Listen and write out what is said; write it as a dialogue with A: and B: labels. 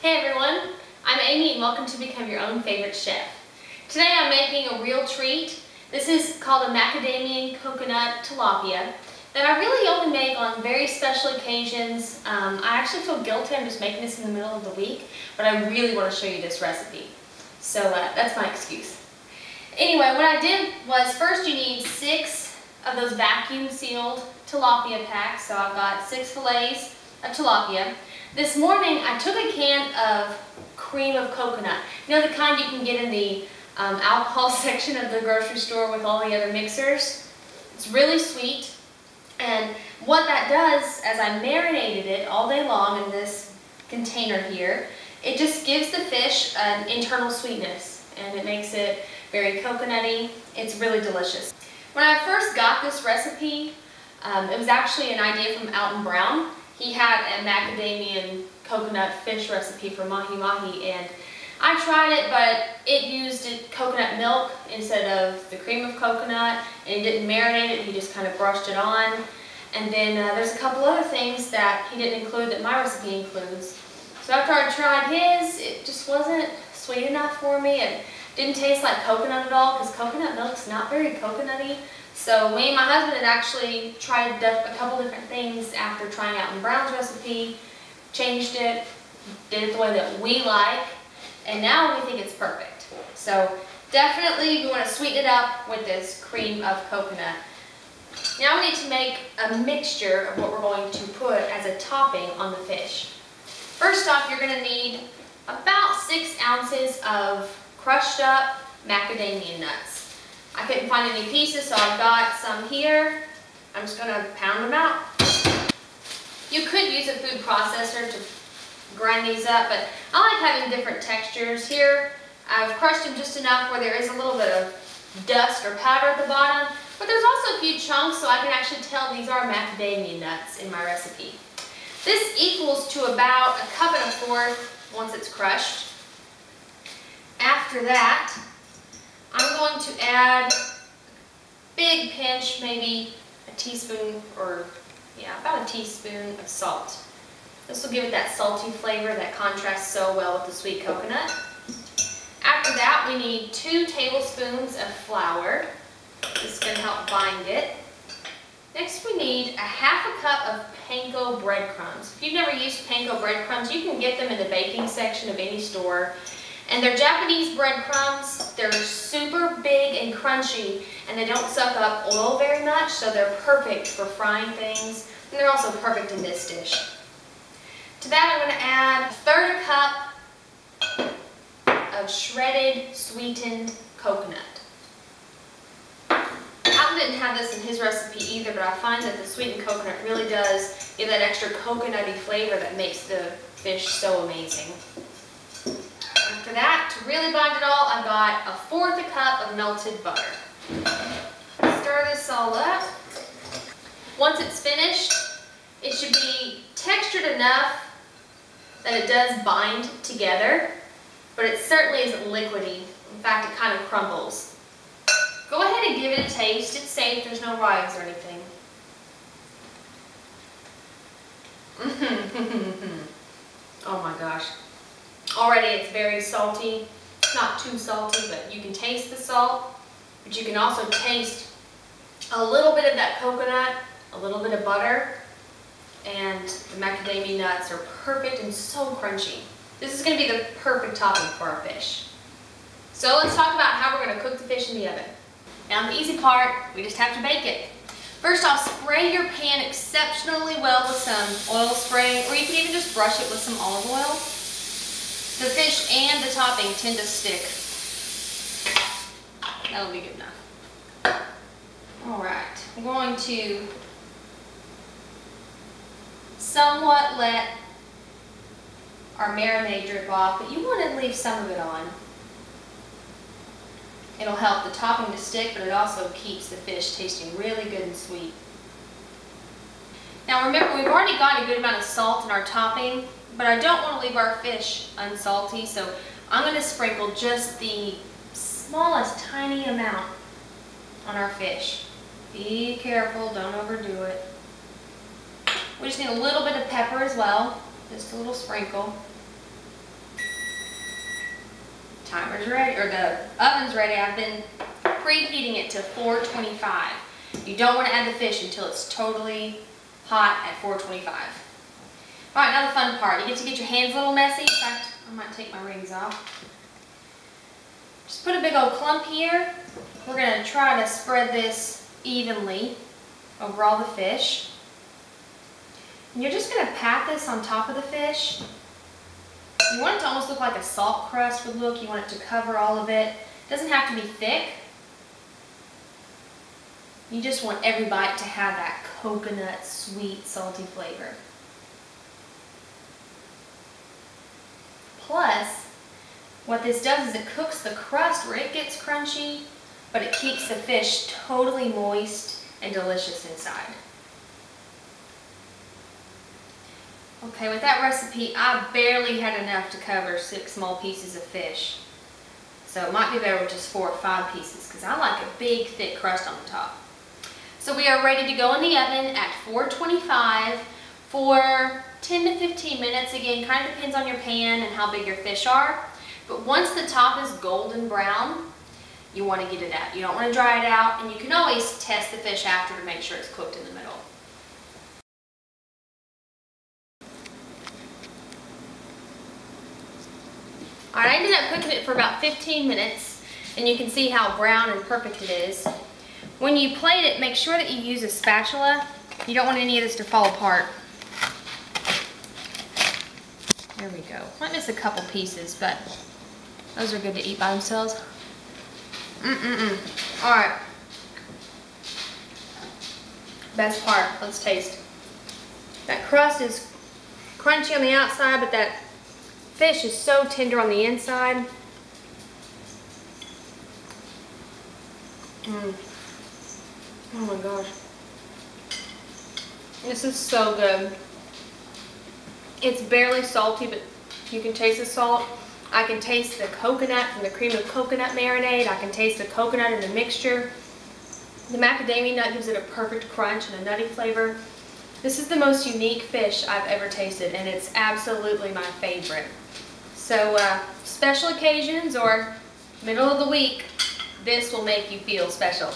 A: Hey everyone, I'm Amy and welcome to Become Your Own Favorite Chef. Today I'm making a real treat. This is called a Macadamia-Coconut Tilapia that I really only make on very special occasions. I actually feel guilty, I'm just making this in the middle of the week, but I really want to show you this recipe. So that's my excuse. Anyway, what I did was first you need 6 of those vacuum sealed tilapia packs. So I've got 6 fillets of tilapia. This morning I took a can of cream of coconut. You know the kind you can get in the alcohol section of the grocery store with all the other mixers? It's really sweet, and what that does, as I marinated it all day long in this container here, it just gives the fish an internal sweetness and it makes it very coconutty. It's really delicious. When I first got this recipe, it was actually an idea from Alton Brown. He had a macadamia and coconut fish recipe for mahi-mahi, and I tried it, but it used coconut milk instead of the cream of coconut, and he didn't marinate it, he just kind of brushed it on. And then there's a couple other things that he didn't include that my recipe includes. So after I tried his, it just wasn't sweet enough for me. It didn't taste like coconut at all, because coconut milk's not very coconutty. So me and my husband had actually tried a couple different things after trying Alton Brown's recipe, changed it, did it the way that we like, and now we think it's perfect. So definitely we want to sweeten it up with this cream of coconut. Now we need to make a mixture of what we're going to put as a topping on the fish. First off, you're going to need about 6 ounces of crushed up macadamia nuts. I couldn't find any pieces, so I've got some here. I'm just going to pound them out. You could use a food processor to grind these up, but I like having different textures. Here, I've crushed them just enough where there is a little bit of dust or powder at the bottom, but there's also a few chunks, so I can actually tell these are macadamia nuts in my recipe. This equals to about 1 1/4 cups once it's crushed. After that, I'm going to add a big pinch, maybe a teaspoon, or yeah, about a teaspoon of salt. This will give it that salty flavor that contrasts so well with the sweet coconut. After that, we need 2 tablespoons of flour. This is going to help bind it. Next, we need a 1/2 cup of panko breadcrumbs. If you've never used panko breadcrumbs, you can get them in the baking section of any store. And they're Japanese breadcrumbs. They're super big and crunchy, and they don't suck up oil very much, so they're perfect for frying things, and they're also perfect in this dish. To that, I'm going to add 1/3 cup of shredded sweetened coconut. Alton didn't have this in his recipe either, but I find that the sweetened coconut really does give that extra coconutty flavor that makes the fish so amazing. After that, to really bind it all, I've got 1/4 cup of melted butter. Stir this all up. Once it's finished, it should be textured enough that it does bind together, but it certainly isn't liquidy. In fact, it kind of crumbles. Go ahead and give it a taste. It's safe. There's no rags or anything. Oh my gosh. Already it's very salty. Not too salty, but you can taste the salt. But you can also taste a little bit of that coconut, a little bit of butter, and the macadamia nuts are perfect and so crunchy. This is going to be the perfect topping for our fish. So let's talk about how we're going to cook the fish in the oven. Now the easy part, we just have to bake it. First off, spray your pan exceptionally well with some oil spray, or you can even just brush it with some olive oil. The fish and the topping tend to stick. That'll be good enough. Alright, I'm going to somewhat let our marinade drip off, but you want to leave some of it on. It'll help the topping to stick, but it also keeps the fish tasting really good and sweet. Now remember, we've already got a good amount of salt in our topping, but I don't want to leave our fish unsalty, so I'm going to sprinkle just the smallest tiny amount on our fish. Be careful, don't overdo it. We just need a little bit of pepper as well, just a little sprinkle. timer's ready, or the oven's ready. I've been preheating it to 425. You don't want to add the fish until it's totally hot at 425. All right, now the fun part. You get to get your hands a little messy. In fact, I might take my rings off. Just put a big old clump here. We're going to try to spread this evenly over all the fish. And you're just going to pat this on top of the fish. You want it to almost look like a salt crust would look. You want it to cover all of it. It doesn't have to be thick. You just want every bite to have that coconut, sweet, salty flavor. Plus, what this does is it cooks the crust where it gets crunchy, but it keeps the fish totally moist and delicious inside. Okay, with that recipe, I barely had enough to cover 6 small pieces of fish. So it might be better with just 4 or 5 pieces because I like a big, thick crust on the top. So we are ready to go in the oven at 425 for 10 to 15 minutes. Again, kind of depends on your pan and how big your fish are. But once the top is golden brown, you want to get it out. You don't want to dry it out, and you can always test the fish after to make sure it's cooked in the middle. Alright, I ended up cooking it for about 15 minutes, and you can see how brown and perfect it is. When you plate it, make sure that you use a spatula. You don't want any of this to fall apart. There we go. Might miss a couple pieces, but those are good to eat by themselves. Alright. Best part, let's taste. That crust is crunchy on the outside, but that fish is so tender on the inside. Oh my gosh. This is so good. It's barely salty, but you can taste the salt. I can taste the coconut from the cream of coconut marinade. I can taste the coconut in the mixture. The macadamia nut gives it a perfect crunch and a nutty flavor. This is the most unique fish I've ever tasted, and it's absolutely my favorite. So special occasions or middle of the week, this will make you feel special.